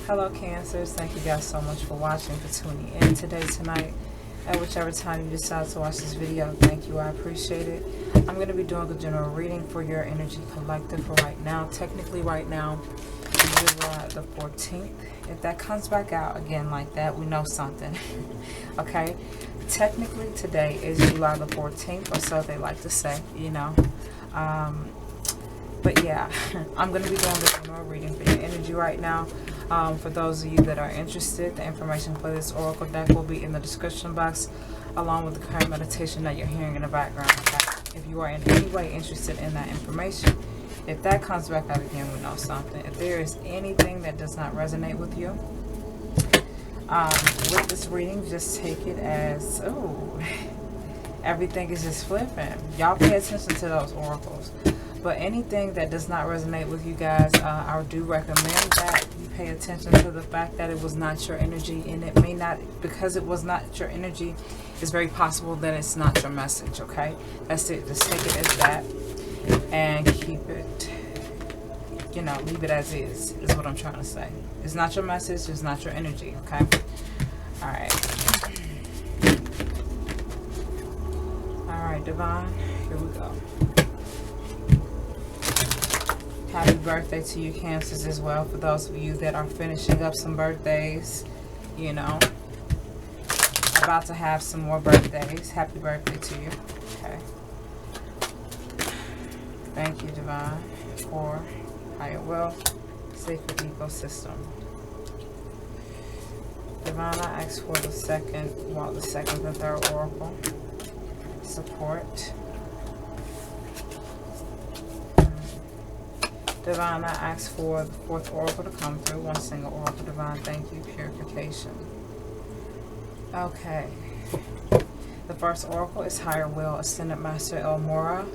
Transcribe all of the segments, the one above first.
Hello Cancers, thank you guys so much for watching, for tuning in today, tonight, at whichever time you decide to watch this video. Thank you, I appreciate it. I'm going to be doing a general reading for your energy collective for right now. Technically right now, July the 14th. If that comes back out again like that, we know something. Okay? Technically today is July the 14th, or so they like to say, you know. But yeah, I'm going to be doing a general reading for your energy right now. For those of you that are interested, the information for this oracle deck will be in the description box, along with the current meditation that you're hearing in the background. Okay? If you are in any way interested in that information, if that comes back out again, we know something. If there is anything that does not resonate with you, with this reading, just take it as, oh, everything is just flipping. Y'all pay attention to those oracles. But anything that does not resonate with you guys, I do recommend that you pay attention to the fact that it was not your energy, and it may not, because it was not your energy, it's very possible that it's not your message, okay? That's it. Just take it as that and keep it, you know, leave it as is what I'm trying to say. It's not your message, it's not your energy, okay? All right. All right, Divine, here we go. Happy birthday to you, Cancers, as well. For those of you that are finishing up some birthdays, you know, about to have some more birthdays. Happy birthday to you. Okay. Thank you, Divine, for higher wealth, sacred ecosystem. Divine, I ask for the second and third oracle support. Divine, I ask for the fourth oracle to come through. One single oracle, Divine. Thank you. Purification. Okay. The first oracle is Higher Will, Ascendant Master El Mora,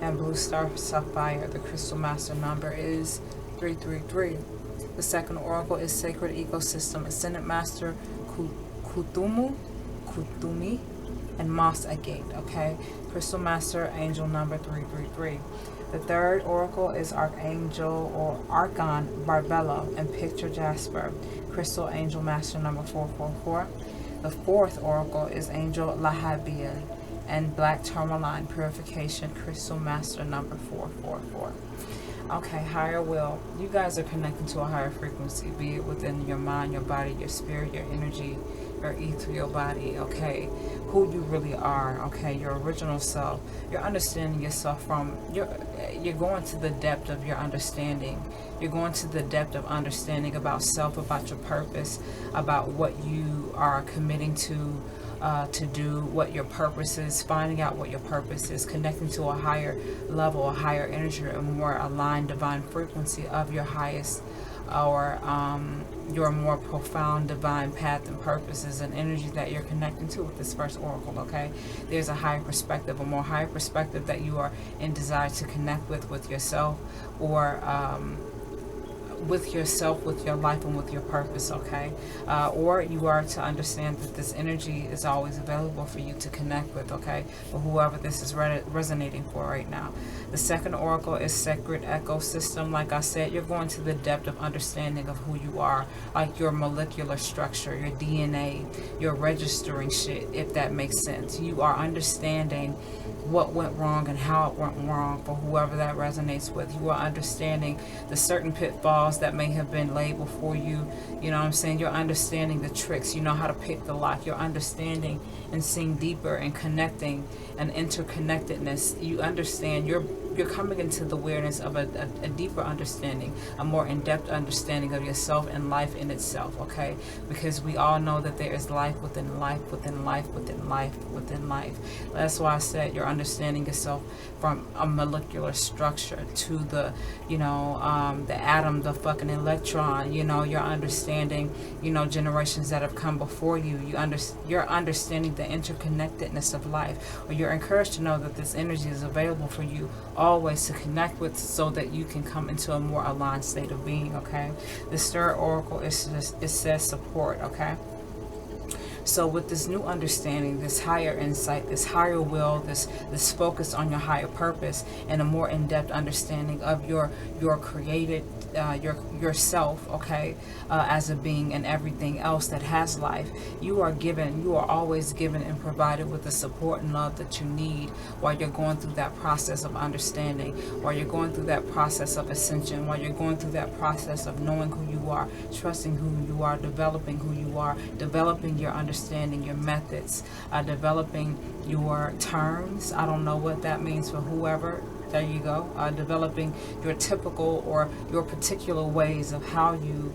and Blue Star Sapphire. The Crystal Master number is 333. The second oracle is Sacred Ecosystem, Ascendant Master Kutumi, and Moss Agate. Okay. Crystal Master Angel number 333. The third oracle is Archangel or Archon Barbello and Picture Jasper, Crystal Angel Master number 444. The fourth oracle is Angel Lahabiel and Black Tourmaline Purification, Crystal Master number 444. Okay, higher will. You guys are connecting to a higher frequency, be it within your mind, your body, your spirit, your energy, your ethereal body, okay? Who you really are, okay? Your original self. You're understanding yourself from, you're going to the depth of your understanding. You're going to the depth of understanding about self, about your purpose, about what you are committing to do, what your purpose is, finding out what your purpose is, connecting to a higher level, a higher energy, a more aligned divine frequency of your highest, or your more profound divine path and purposes and energy that you're connecting to with this first oracle, okay? There's a higher perspective, a more higher perspective that you are in desire to connect with yourself, or with yourself, with your life, and with your purpose, okay? Or you are to understand that this energy is always available for you to connect with, okay? For whoever this is resonating for right now. The second oracle is Sacred Ecosystem. Like I said, you're going to the depth of understanding of who you are, like your molecular structure, your DNA, you're registering shit, if that makes sense. You are understanding what went wrong and how it went wrong for whoever that resonates with. You are understanding the certain pitfalls that may have been laid before you. You know what I'm saying? You're understanding the tricks. You know how to pick the lock. You're understanding and seeing deeper and connecting and interconnectedness. You understand. You're coming into the awareness of a deeper understanding, a more in-depth understanding of yourself and life in itself, okay? Because we all know that there is life within life, within life, within life, within life. That's why I said you're understanding yourself from a molecular structure to the, you know, the atom, the fucking electron, you know, you're understanding, you know, generations that have come before you. You're understanding the interconnectedness of life, or you're encouraged to know that this energy is available for you always to connect with, so that you can come into a more aligned state of being, okay? This third oracle is just, it says support, okay? So with this new understanding, this higher insight, this higher will, this focus on your higher purpose, and a more in-depth understanding of your created yourself, okay, as a being and everything else that has life. You are always given and provided with the support and love that you need while you're going through that process of understanding, while you're going through that process of ascension, while you're going through that process of knowing who you are, trusting who you are, developing who you are, developing your understanding, your methods, developing your terms. I don't know what that means for whoever. There you go. Developing your typical or your particular ways of how you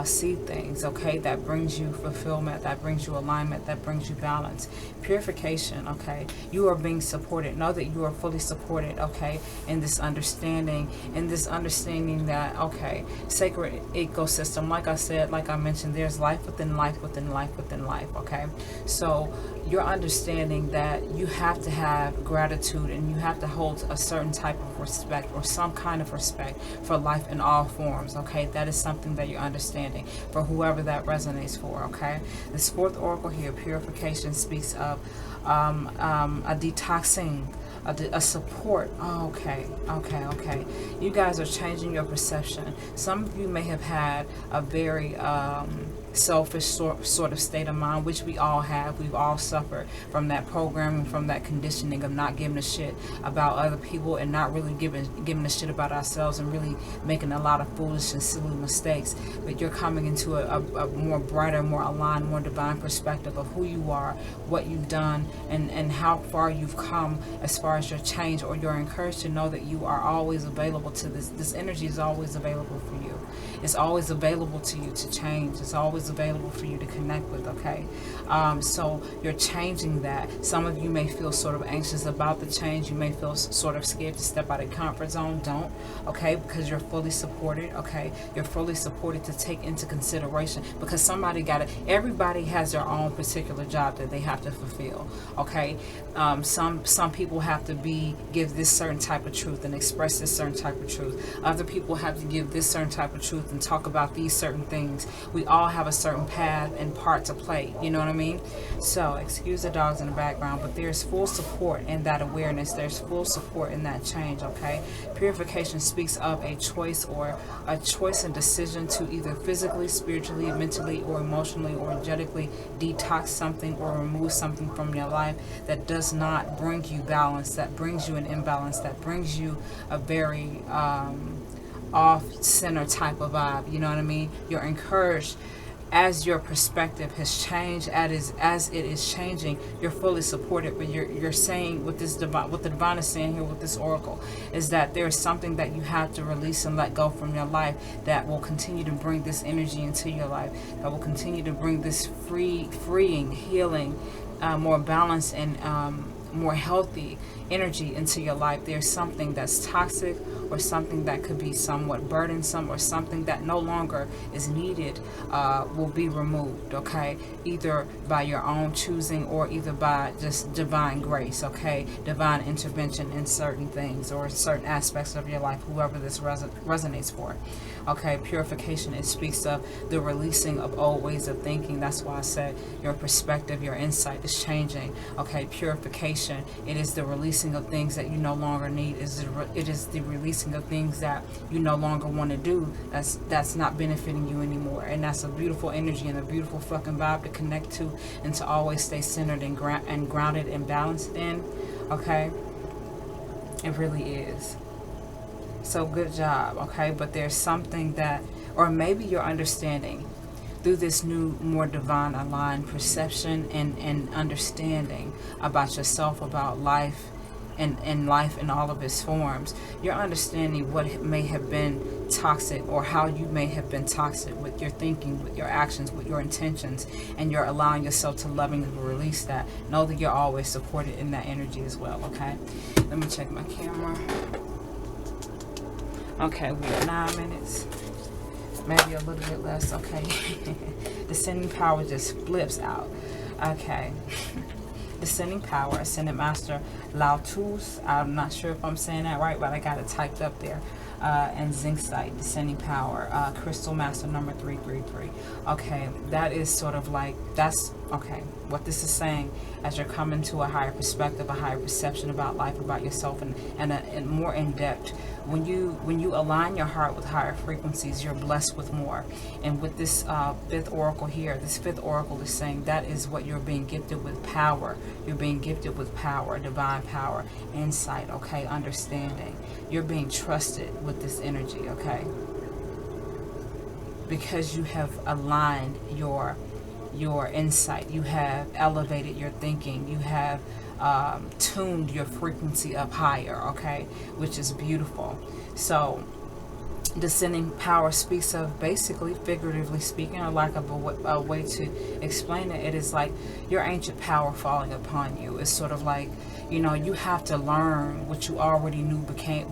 see things, okay? That brings you fulfillment, that brings you alignment, that brings you balance. Purification, okay? You are being supported. Know that you are fully supported, okay? In this understanding that, okay, sacred ecosystem, like I said, like I mentioned, there's life within life within life within life, okay? So you're understanding that you have to have gratitude and you have to hold a certain type of respect or some kind of respect for life in all forms, okay? That is something that you're understanding for whoever that resonates for, okay? This fourth oracle here, purification, speaks of a detoxing, a support. Oh, okay. You guys are changing your perception. Some of you may have had a very selfish sort of state of mind, which we all have. We've all suffered from that programming, from that conditioning of not giving a shit about other people and not really giving a shit about ourselves and really making a lot of foolish and silly mistakes. But you're coming into a more brighter, more aligned, more divine perspective of who you are, what you've done, and how far you've come as far as your change. Or you're encouraged to know that you are always available to this energy is always available for you. It's always available to you to change. It's always available for you to connect with, okay? So you're changing that. Some of you may feel sort of anxious about the change. You may feel sort of scared to step out of your comfort zone. Don't, okay? Because you're fully supported, okay? You're fully supported to take into consideration, because somebody everybody has their own particular job that they have to fulfill, okay? Some people have to give this certain type of truth and express this certain type of truth. Other people have to give this certain type of truth and talk about these certain things. We all have a certain path and part to play, you know what I mean? So excuse the dogs in the background, but there's full support in that awareness. There's full support in that change, okay? Purification speaks of a choice and decision to either physically, spiritually, mentally, or emotionally, or energetically detox something or remove something from your life that does not bring you balance, that brings you an imbalance, that brings you a very off-center type of vibe, you know what I mean? You're encouraged as your perspective has changed, as it is changing, you're fully supported. But you're saying what the divine is saying here with this oracle is that there's something that you have to release and let go from your life that will continue to bring this energy into your life, that will continue to bring this freeing, healing, more balanced and more healthy energy into your life. There's something that's toxic or something that could be somewhat burdensome or something that no longer is needed will be removed, okay? Either by your own choosing or either by just divine grace, okay? Divine intervention in certain things or certain aspects of your life, whoever this resonates for. Okay, purification, it speaks of the releasing of old ways of thinking. That's why I said your perspective, your insight is changing. Okay, purification, it is the releasing of things that you no longer need. It is the releasing of things that you no longer want to do, that's not benefiting you anymore. And that's a beautiful energy and a beautiful fucking vibe to connect to and to always stay centered and grounded and balanced in. Okay, it really is. So good job, okay? But there's something that, or maybe you're understanding through this new, more divine aligned perception and understanding about yourself, about life, and life in all of its forms. You're understanding what may have been toxic or how you may have been toxic with your thinking, with your actions, with your intentions, and you're allowing yourself to lovingly release that. Know that you're always supported in that energy as well, okay? Let me check my camera. Okay, we are 9 minutes, maybe a little bit less. Okay, descending power just flips out. Okay, descending power, ascended master Lotus. I'm not sure if I'm saying that right, but I got it typed up there. and Zincsite, Descending Power, Crystal Master number 333. Okay, that is sort of like, that's, okay, what this is saying, as you're coming to a higher perspective, a higher perception about life, about yourself, and more in depth. When you align your heart with higher frequencies, you're blessed with more. And with this fifth oracle here, this fifth oracle is saying that is what you're being gifted with, power. You're being gifted with power, divine power, insight, okay, understanding. You're being trusted with this energy, okay? Because you have aligned your insight, you have elevated your thinking, you have tuned your frequency up higher, okay, which is beautiful. So Descending Power speaks of, basically, figuratively speaking, or like a way to explain it, it is like your ancient power falling upon you. It's sort of like, you know, you have to learn what you already knew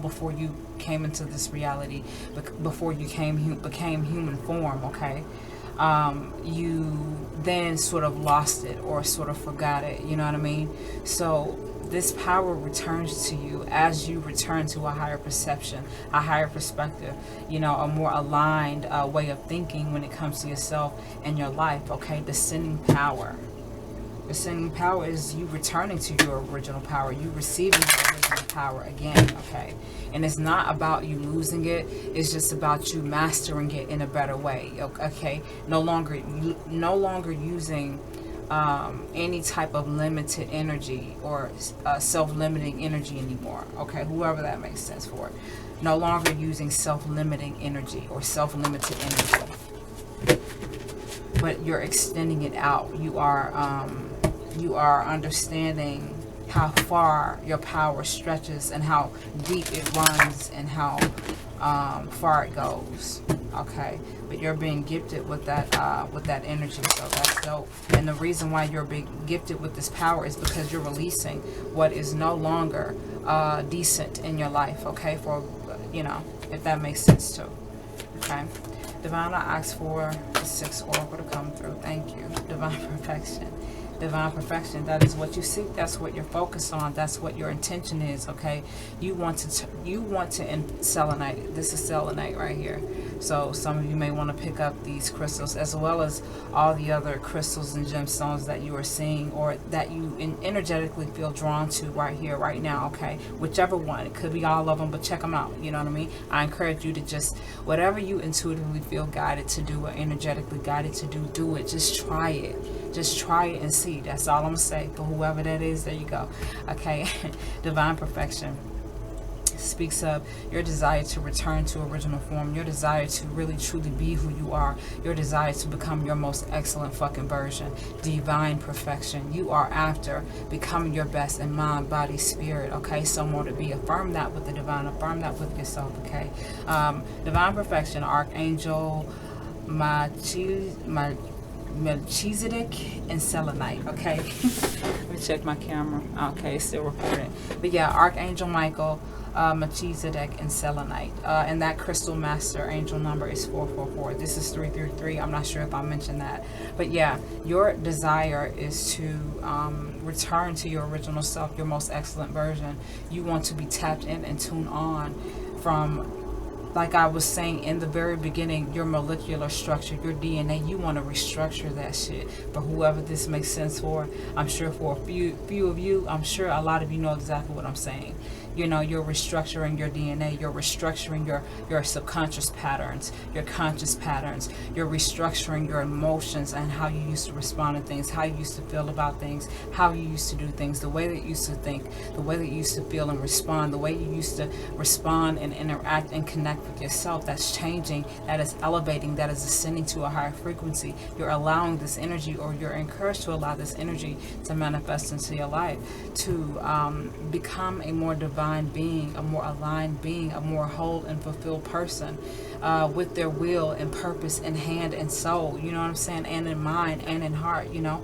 before you came into this reality, before you became human form, okay? You then sort of lost it or sort of forgot it, you know what I mean? So this power returns to you as you return to a higher perception, a higher perspective, you know, a more aligned way of thinking when it comes to yourself and your life, okay? Descending power. Descending power is you returning to your original power, you receiving your original power again, okay? And it's not about you losing it, it's just about you mastering it in a better way, okay? No longer using any type of limited energy or self-limiting energy anymore, okay? Whoever that makes sense for. No longer using self-limiting energy or self-limited energy, but you're extending it out. You are understanding how far your power stretches and how deep it runs and how far it goes, okay? But you're being gifted with that energy, so that's dope. And the reason why you're being gifted with this power is because you're releasing what is no longer decent in your life, okay? For, you know, if that makes sense too, okay? Divine, I ask for the sixth oracle to come through. Thank you. Divine perfection. Divine perfection, that is what you seek, that's what you're focused on, that's what your intention is, okay? You want to selenite. This is selenite right here. So some of you may want to pick up these crystals, as well as all the other crystals and gemstones that you are seeing, or that you energetically feel drawn to right here, right now, okay? Whichever one. It could be all of them, but check them out, you know what I mean? I encourage you to just, whatever you intuitively feel guided to do or energetically guided to do, do it. Just try it. Just try it and see. That's all I'm going to say. For whoever that is, there you go. Okay. Divine perfection speaks of your desire to return to original form, your desire to really truly be who you are, your desire to become your most excellent fucking version. Divine perfection. You are after becoming your best in mind, body, spirit, okay? So more to be. Affirm that with the divine. Affirm that with yourself, okay? Divine perfection, Archangel Melchizedek and selenite, okay? Let me check my camera. Okay, it's still recording. But yeah, Archangel Michael, Melchizedek and selenite, and that crystal master angel number is 444. This is 333. I'm not sure if I mentioned that, but yeah, your desire is to return to your original self, your most excellent version. You want to be tapped in and tuned on from, like I was saying in the very beginning, your molecular structure, your DNA. You want to restructure that shit. For whoever this makes sense for, I'm sure for a few of you, I'm sure a lot of you know exactly what I'm saying. You know, you're restructuring your DNA, you're restructuring your subconscious patterns, your conscious patterns, you're restructuring your emotions and how you used to respond to things, how you used to feel about things, how you used to do things, the way that you used to think, the way that you used to feel and respond, the way you used to respond and interact and connect with yourself. That's changing, that is elevating, that is ascending to a higher frequency. You're allowing this energy, or you're encouraged to allow this energy to manifest into your life, to become a more divine being, a more aligned being, a more whole and fulfilled person, with their will and purpose in hand and soul, you know what I'm saying, and in mind and in heart, you know,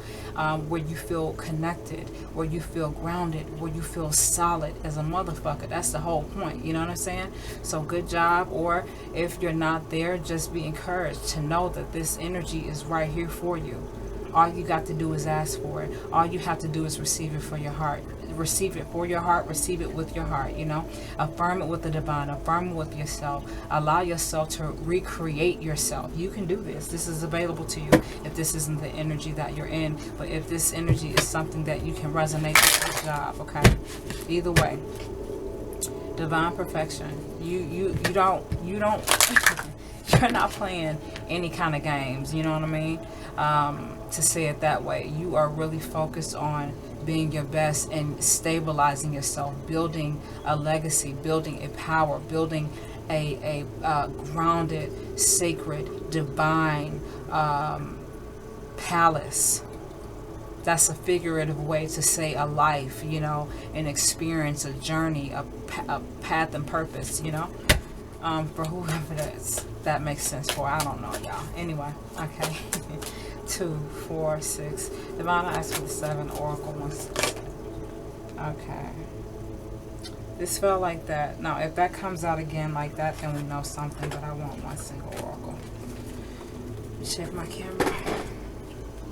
where you feel connected, where you feel grounded, where you feel solid as a motherfucker. That's the whole point, you know what I'm saying? So good job. Or if you're not there, just be encouraged to know that this energy is right here for you. All you got to do is ask for it. All you have to do is receive it for your heart receive it for your heart, receive it with your heart, you know. Affirm it with the divine, affirm it with yourself. Allow yourself to recreate yourself. You can do this. This is available to you if this isn't the energy that you're in. But if this energy is something that you can resonate with, good job, okay? Either way. Divine perfection. You don't you're not playing any kind of games, you know what I mean? To say it that way, you are really focused on being your best and stabilizing yourself, building a legacy, building a power, building a grounded, sacred, divine palace. That's a figurative way to say a life, you know, an experience, a journey, a path and purpose, you know, for whoever that makes sense for. I don't know, y'all. Anyway, okay. 2, 4, 6. Divine, I asked for the 7, Oracle 1, 6. Okay. This felt like that. Now, if that comes out again like that, then we know something, but I want one single Oracle. Check my camera.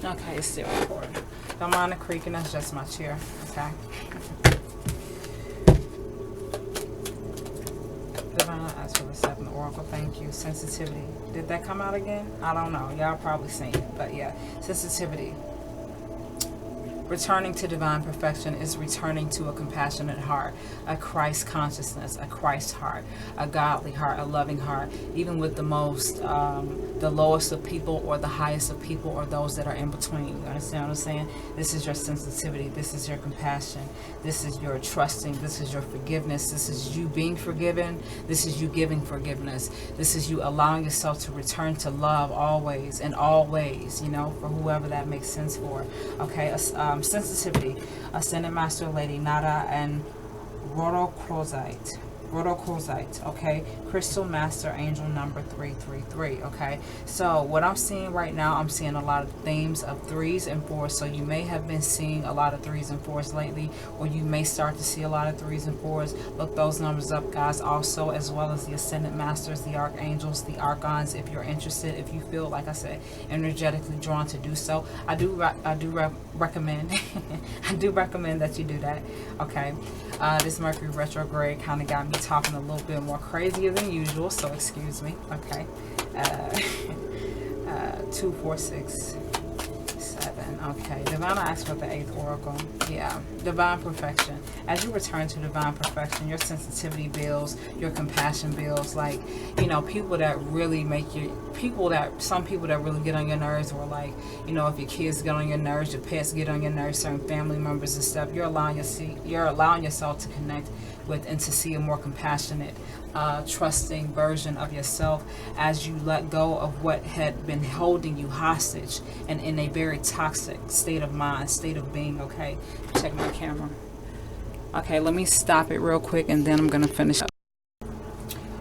Okay, it's still recording. Don't mind the creaking, that's just my chair. Okay. Divine, I asked for the 7 Oracle. Thank you. Sensitivity. Did that come out again? I don't know. Y'all probably seen it, but yeah. Sensitivity. Returning to divine perfection is returning to a compassionate heart, a Christ consciousness, a Christ heart, a godly heart, a loving heart, even with the most, the lowest of people or the highest of people or those that are in between. You understand what I'm saying? This is your sensitivity. This is your compassion. This is your trusting. This is your forgiveness. This is you being forgiven. This is you giving forgiveness. This is you allowing yourself to return to love always and always, you know, for whoever that makes sense for. Okay, sensitivity, Ascended Master Lady Nada and rhodochrosite, okay, Crystal Master Angel number 333. Okay, so what I'm seeing right now, I'm seeing a lot of themes of 3s and 4s. So you may have been seeing a lot of 3s and 4s lately, or you may start to see a lot of 3s and 4s. Look those numbers up, guys, also, as well as the Ascended Masters, the Archangels, the Archons, if you're interested, if you feel, like I said, energetically drawn to do so. I do recommend I do recommend that you do that. Okay, this Mercury retrograde kind of got me talking a little bit more crazier than usual, so excuse me. Okay. 2, 4, 6, 7. Okay, divine, I asked for the 8th Oracle. Yeah, divine perfection. As you return to divine perfection, your sensitivity builds, your compassion builds. Like, you know, people that really make you, some people that really get on your nerves, or like, you know, if your kids get on your nerves, your pets get on your nerves, certain family members and stuff, you're allowing yourself to connect with and to see a more compassionate, trusting version of yourself as you let go of what had been holding you hostage and in a very toxic state of mind, state of being. Okay, check my camera. Okay, let me stop it real quick and then I'm gonna finish up.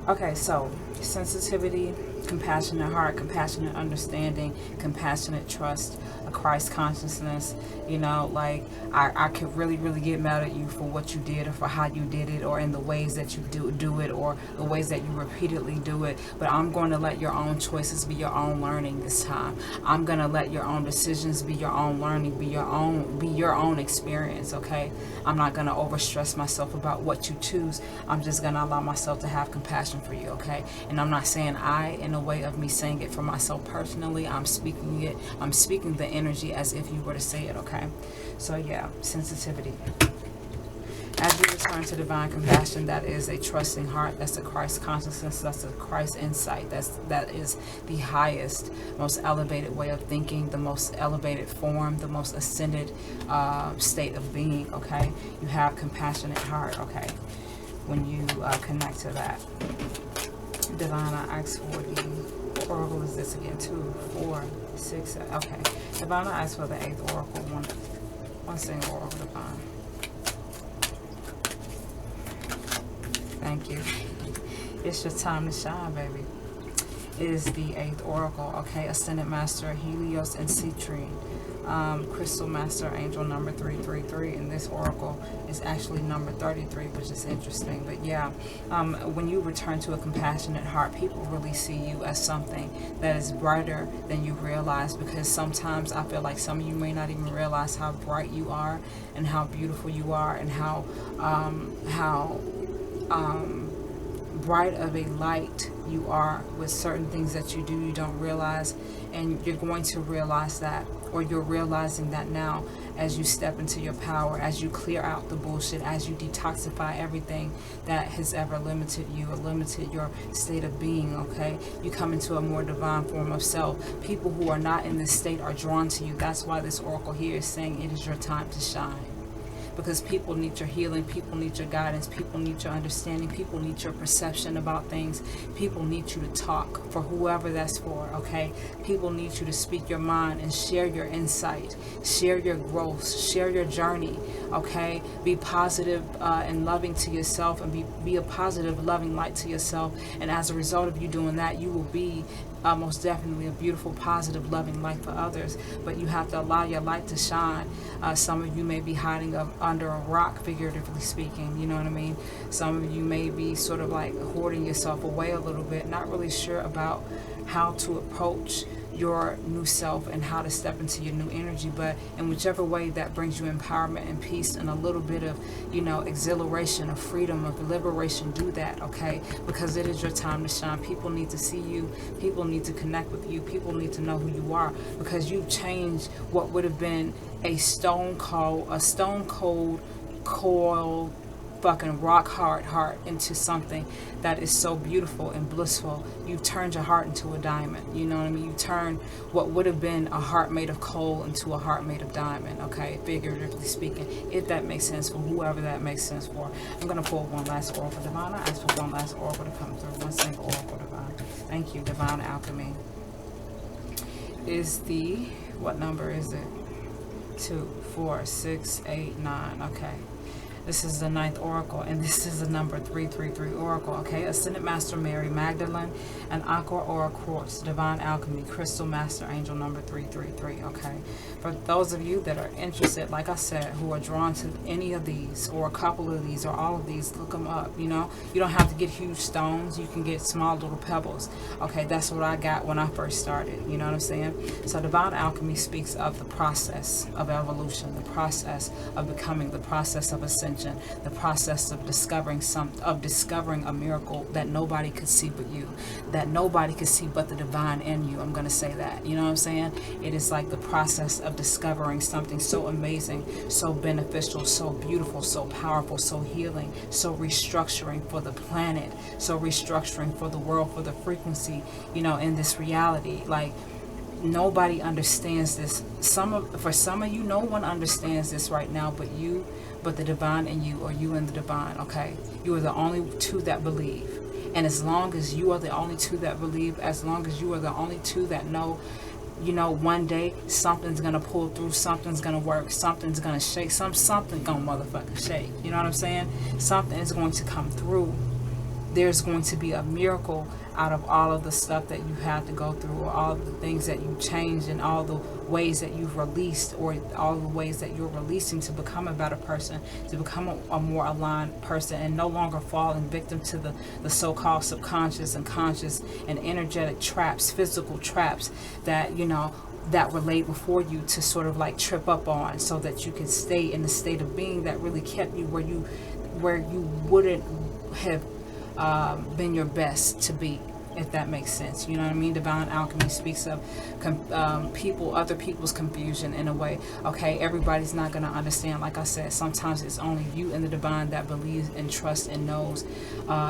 Okay, so sensitivity, compassionate heart, compassionate understanding, compassionate trust, a Christ consciousness. You know, like I could really get mad at you for what you did, or for how you did it, or in the ways that you do it, or the ways that you repeatedly do it. But I'm going to let your own choices be your own learning this time. I'm going to let your own decisions be your own learning, be your own experience. Okay, I'm not going to overstress myself about what you choose. I'm just going to allow myself to have compassion for you. Okay, and I'm not saying in a way of me saying it for myself personally. I'm speaking the energy as if you were to say it. Okay, so yeah, sensitivity. As you return to divine compassion, that is a trusting heart. That's a Christ consciousness. That's a Christ insight. That is the highest, most elevated way of thinking, the most elevated form, the most ascended state of being. Okay, you have compassionate heart. Okay, when you connect to that. Divine, I ask for the Oracle is this again? 2, 4, 6, 7. Okay. Divine, I ask for the 8th Oracle. One single Oracle, Divine. Thank you. It's your time to shine, baby. is the 8th oracle, okay? Ascended Master Helios and Citrine. Crystal Master Angel number 333, and this oracle is actually number 33, which is interesting. But yeah, when you return to a compassionate heart, people really see you as something that is brighter than you realize, because sometimes I feel like some of you may not even realize how bright you are and how beautiful you are, and how bright of a light you are with certain things that you do. You don't realize, and you're going to realize that, or you're realizing that now as you step into your power, as you clear out the bullshit, as you detoxify everything that has ever limited you or limited your state of being, okay? You come into a more divine form of self. People who are not in this state are drawn to you. That's why this oracle here is saying it is your time to shine. Because people need your healing, people need your guidance, people need your understanding, people need your perception about things, people need you to talk, for whoever that's for, okay? People need you to speak your mind and share your insight, share your growth, share your journey, okay? Be positive and loving to yourself, and be a positive, loving light to yourself. And as a result of you doing that, you will be most definitely a beautiful, positive, loving light for others. But you have to allow your light to shine. Some of you may be hiding under a rock, figuratively speaking, you know what I mean? Some of you may be sort of like hoarding yourself away a little bit, not really sure about how to approach your new self and how to step into your new energy. But in whichever way that brings you empowerment and peace and a little bit of, you know, exhilaration, of freedom, of liberation, do that, okay? Because it is your time to shine. People need to see you, people need to connect with you, people need to know who you are, because you've changed what would have been a stone cold coiled fucking rock hard heart into something that is so beautiful and blissful. You've turned your heart into a diamond, you know what I mean? You turned what would have been a heart made of coal into a heart made of diamond, okay? Figuratively speaking, if that makes sense for whoever that makes sense for. I'm going to pull one last oracle divine. I ask for one last oracle to come through, one single oracle divine. Thank you. Divine alchemy is the, what number is it? 2, 4, 6, 8, 9. Okay. This is the 9th oracle, and this is the number 333 oracle, okay? Ascended Master Mary Magdalene and Aqua Aura Quartz, Divine Alchemy, Crystal Master Angel number 333, okay? For those of you that are interested, like I said, who are drawn to any of these, or a couple of these, or all of these, look them up, you know? You don't have to get huge stones. You can get small little pebbles, okay? That's what I got when I first started, you know what I'm saying? So Divine Alchemy speaks of the process of evolution, the process of becoming, the process of ascension, the process of discovering a miracle that nobody could see but you, that nobody could see but the divine in you. I'm going to say that, you know what I'm saying? It is like the process of discovering something so amazing, so beneficial, so beautiful, so powerful, so healing, so restructuring for the planet, so restructuring for the world, for the frequency, you know, in this reality. Like, nobody understands this. For some of you, no one understands this right now but you, but the divine in you, or you and the divine, okay? You are the only two that believe. And as long as you are the only two that believe, as long as you are the only two that know, you know, one day something's gonna pull through, something's gonna work, something's gonna shake, something gonna motherfucking shake. You know what I'm saying? Something is going to come through. There's going to be a miracle out of all of the stuff that you had to go through, or all of the things that you changed, and all the ways that you've released, or all the ways that you're releasing to become a better person, to become a more aligned person, and no longer falling victim to the so-called subconscious and conscious and energetic traps, physical traps that, you know, that were laid before you to sort of like trip up on, so that you could stay in the state of being that really kept you where you wouldn't have been your best to be, if that makes sense. You know what I mean? Divine Alchemy speaks of other people's confusion in a way. Okay, everybody's not going to understand. Like I said, sometimes it's only you and the divine that believes and trusts and knows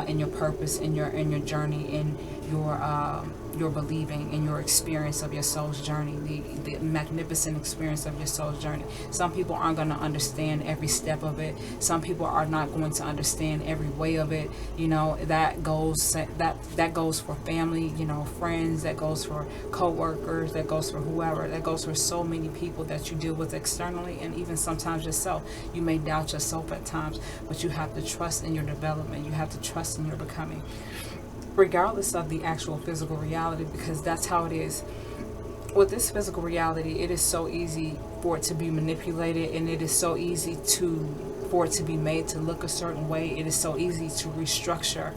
in your purpose, in your journey, in your believing, in your experience of your soul's journey, the magnificent experience of your soul's journey. Some people aren't going to understand every step of it. Some people are not going to understand every way of it. You know, that goes for family, you know, friends, that goes for co-workers, that goes for whoever, that goes for so many people that you deal with externally, and even sometimes yourself. You may doubt yourself at times, but you have to trust in your development. You have to trust in your becoming. regardless of the actual physical reality, because that's how it is. With this physical reality, it is so easy for it to be manipulated, and it is so easy for it to be made to look a certain way. It is so easy to restructure,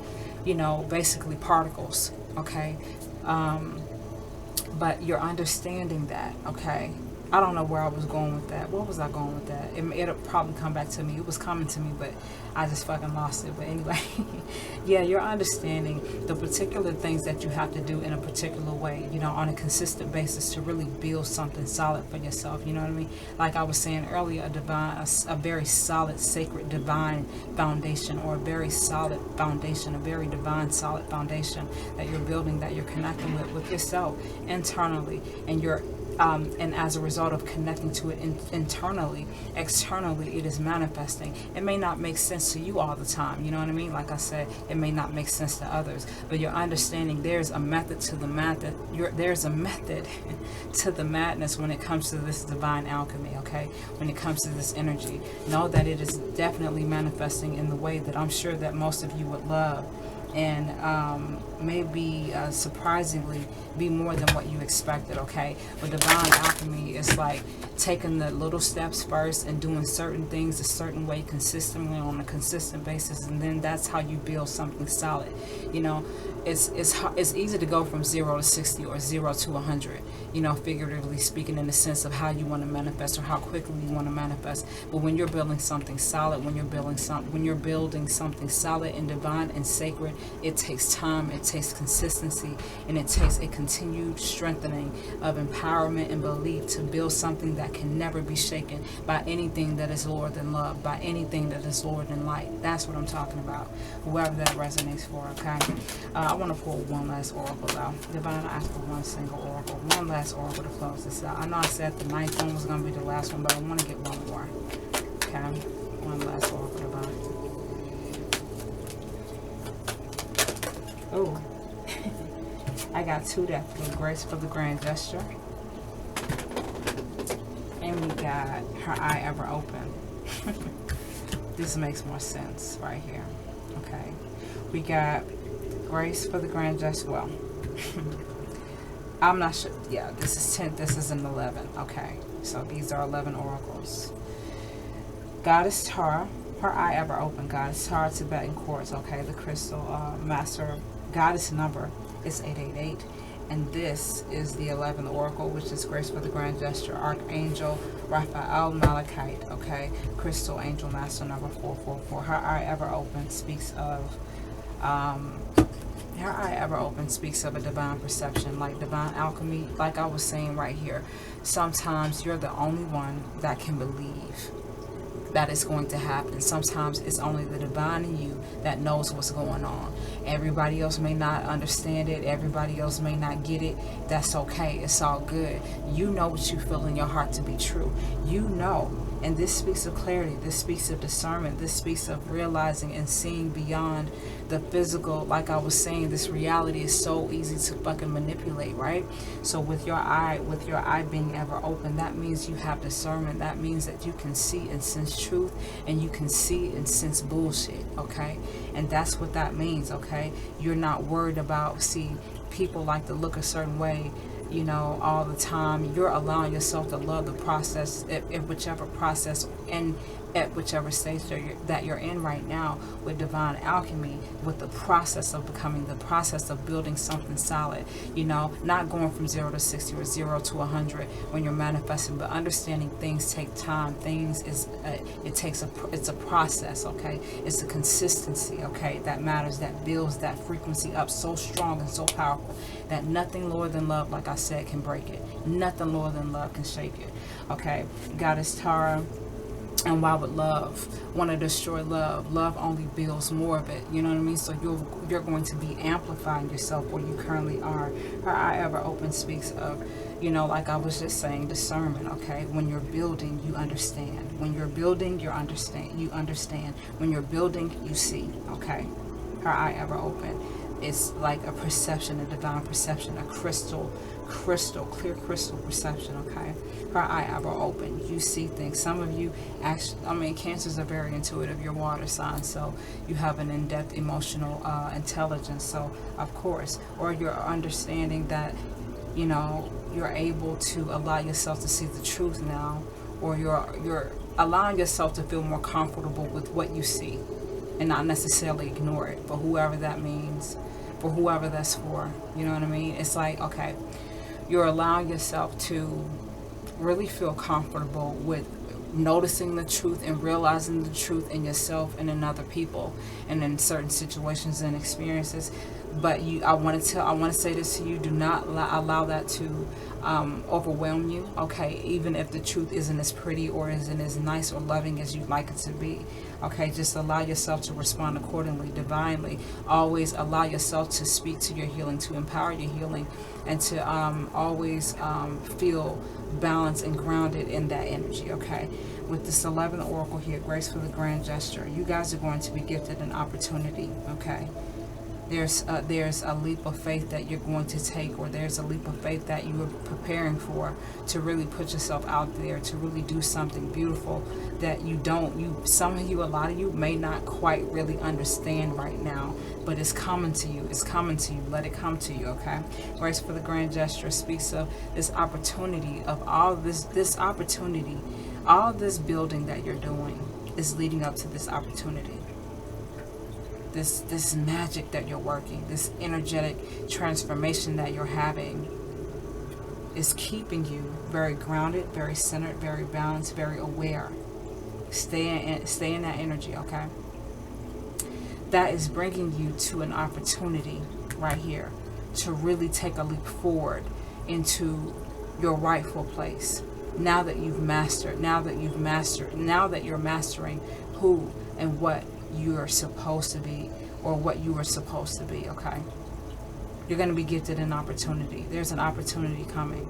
basically particles, okay? But you're understanding that, okay? I don't know where I was going with that. What was I going with that? It'll probably come back to me. It was coming to me, but I just fucking lost it. But anyway, yeah, you're understanding the particular things that you have to do in a particular way, on a consistent basis to really build something solid for yourself. You know what I mean? Like I was saying earlier, a very solid, sacred, divine foundation, or a very solid foundation, a very divine, solid foundation that you're building, that you're connecting with yourself internally, and as a result of connecting to it internally, externally, it is manifesting. It may not make sense to you all the time, you know what I mean? Like I said, it may not make sense to others, but you're understanding there's a method to the method. There's a method to the madness when it comes to this divine alchemy, okay? When it comes to this energy, know that it is definitely manifesting in the way that I'm sure that most of you would love, and maybe surprisingly be more than what you expected, okay? But divine alchemy is like taking the little steps first and doing certain things a certain way consistently on a consistent basis, and then that's how you build something solid. It's easy to go from 0 to 60 or 0 to 100, figuratively speaking, in the sense of how you want to manifest or how quickly you want to manifest. But when you're building something solid, when you're building something solid and divine and sacred, it takes time, it takes consistency, and it takes a continued strengthening of empowerment and belief to build something that can never be shaken by anything that is lower than love, by anything that is lower than light. That's what I'm talking about. Whoever that resonates for, okay? I want to pull one last oracle out. Divine, I ask for one single oracle. One last oracle to close this out. I know I said the ninth one was going to be the last one, but I want to get one more. Okay? One last oracle, Divine. Oh. I got two that feel grace for the grand gesture. And we got her eye ever open. This makes more sense right here. Okay. We got grace for the grand gesture. Well, I'm not sure. Yeah, this is 10. This is an 11. Okay. So these are 11 oracles. Goddess Tara, her eye ever open. Goddess Tara, Tibetan quartz. Okay. The crystal master goddess number is 888. And this is the 11th oracle, which is grace for the grand gesture. Archangel Raphael Malachite. Okay. Crystal angel master number 444. Her eye ever open speaks of her eye ever open speaks of a divine perception, like divine alchemy. Like I was saying right here, sometimes you're the only one that can believe that it's going to happen. Sometimes it's only the divine in you that knows what's going on. Everybody else may not understand it. Everybody else may not get it. That's okay. It's all good. You know what you feel in your heart to be true. You know. And this speaks of clarity. This speaks of discernment. This speaks of realizing and seeing beyond the physical. Like I was saying, this reality is so easy to fucking manipulate, right? So with your eye being ever open, that means you have discernment. That means that you can see and sense truth, and you can see and sense bullshit, okay? And that's what that means, okay? You're not worried about, see, people like to look a certain way, all the time. You're allowing yourself to love the process, at whichever process and at whichever stage that you're in right now with divine alchemy, with the process of becoming, the process of building something solid, not going from 0 to 60 or 0 to 100 when you're manifesting, but understanding things take time. It's a process, okay? It's a consistency, okay, that matters, that builds that frequency up so strong and so powerful that nothing lower than love, like I said, can break it. Nothing lower than love can shake it, okay? Goddess Tara. And why would love want to destroy love? Love only builds more of it. You know what I mean? So you're going to be amplifying yourself where you currently are. Her eye ever open speaks of, like I was just saying, discernment. Okay, when you're building, you understand. When you're building, you understand. When you're building, you see. Okay, her eye ever open. It's like a perception, a divine perception, a clear crystal perception, okay? Her eye eyeball open. You see things. Some of you actually, Cancers are very intuitive. You're water signs, so you have an in-depth emotional intelligence. So, of course, or you're understanding that, you're able to allow yourself to see the truth now, or you're allowing yourself to feel more comfortable with what you see and not necessarily ignore it, for whoever that means, for whoever that's for. You know what I mean? It's like, okay, you're allowing yourself to really feel comfortable with noticing the truth and realizing the truth in yourself and in other people and in certain situations and experiences. But I want to say this to you: do not allow that to overwhelm you. Okay, even if the truth isn't as pretty or isn't as nice or loving as you'd like it to be. Okay, just allow yourself to respond accordingly, divinely. Always allow yourself to speak to your healing, to empower your healing, and to always feel balanced and grounded in that energy. Okay, with this 11th oracle here, grace for the grand gesture, you guys are going to be gifted an opportunity. Okay, there's a leap of faith that you're going to take, or there's a leap of faith that you are preparing for, to really put yourself out there, to really do something beautiful that some of you, a lot of you may not quite really understand right now, but it's coming to you. It's coming to you. Let it come to you, okay? Grace for the grand gesture speaks of this opportunity, of all this opportunity, all this building that you're doing is leading up to this opportunity. This magic that you're working, this energetic transformation that you're having is keeping you very grounded, very centered, very balanced, very aware. Stay in that energy, okay? That is bringing you to an opportunity right here to really take a leap forward into your rightful place. Now that you're mastering who and what you are supposed to be, or what you were supposed to be, okay? You're going to be gifted an opportunity. There's an opportunity coming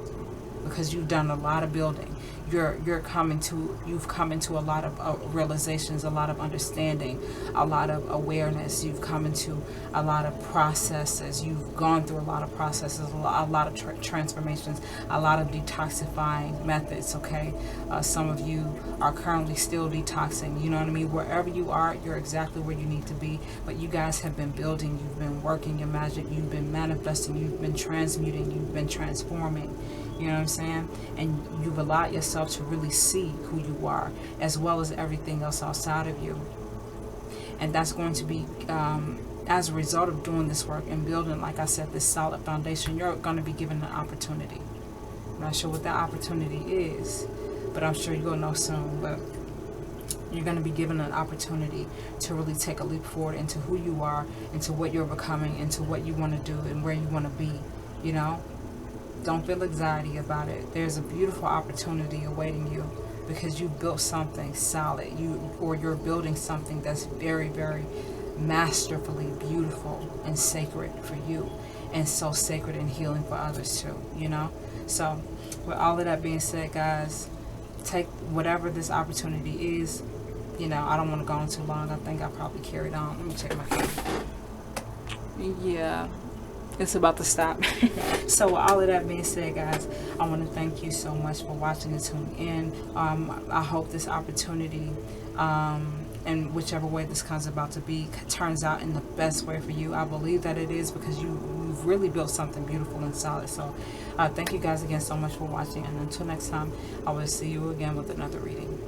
because you've done a lot of building. You've come into a lot of realizations, a lot of understanding, a lot of awareness. You've come into a lot of processes. You've gone through a lot of processes, a lot of transformations, a lot of detoxifying methods, okay? Some of you are currently still detoxing, you know what I mean? Wherever you are, you're exactly where you need to be. But you guys have been building, you've been working your magic, you've been manifesting, you've been transmuting, you've been transforming. You know what I'm saying? And you've allowed yourself to really see who you are, as well as everything else outside of you. And that's going to be, as a result of doing this work and building, like I said, this solid foundation, you're going to be given an opportunity. I'm not sure what that opportunity is, but I'm sure you'll know soon. But you're going to be given an opportunity to really take a leap forward into who you are, into what you're becoming, into what you want to do and where you want to be, you know? Don't feel anxiety about it. There's a beautiful opportunity awaiting you because you built something solid. You're building something that's very, very masterfully beautiful and sacred for you, and so sacred and healing for others too, you know? So with all of that being said, guys, take whatever this opportunity is. You know, I don't want to go on too long. I think I probably carried on. Let me check my phone. Yeah. It's about to stop. So with all of that being said, guys, I want to thank you so much for watching and tuning in. I hope this opportunity, and whichever way this comes about to be, turns out in the best way for you. I believe that it is, because you've really built something beautiful and solid. So thank you guys again so much for watching, and until next time, I will see you again with another reading.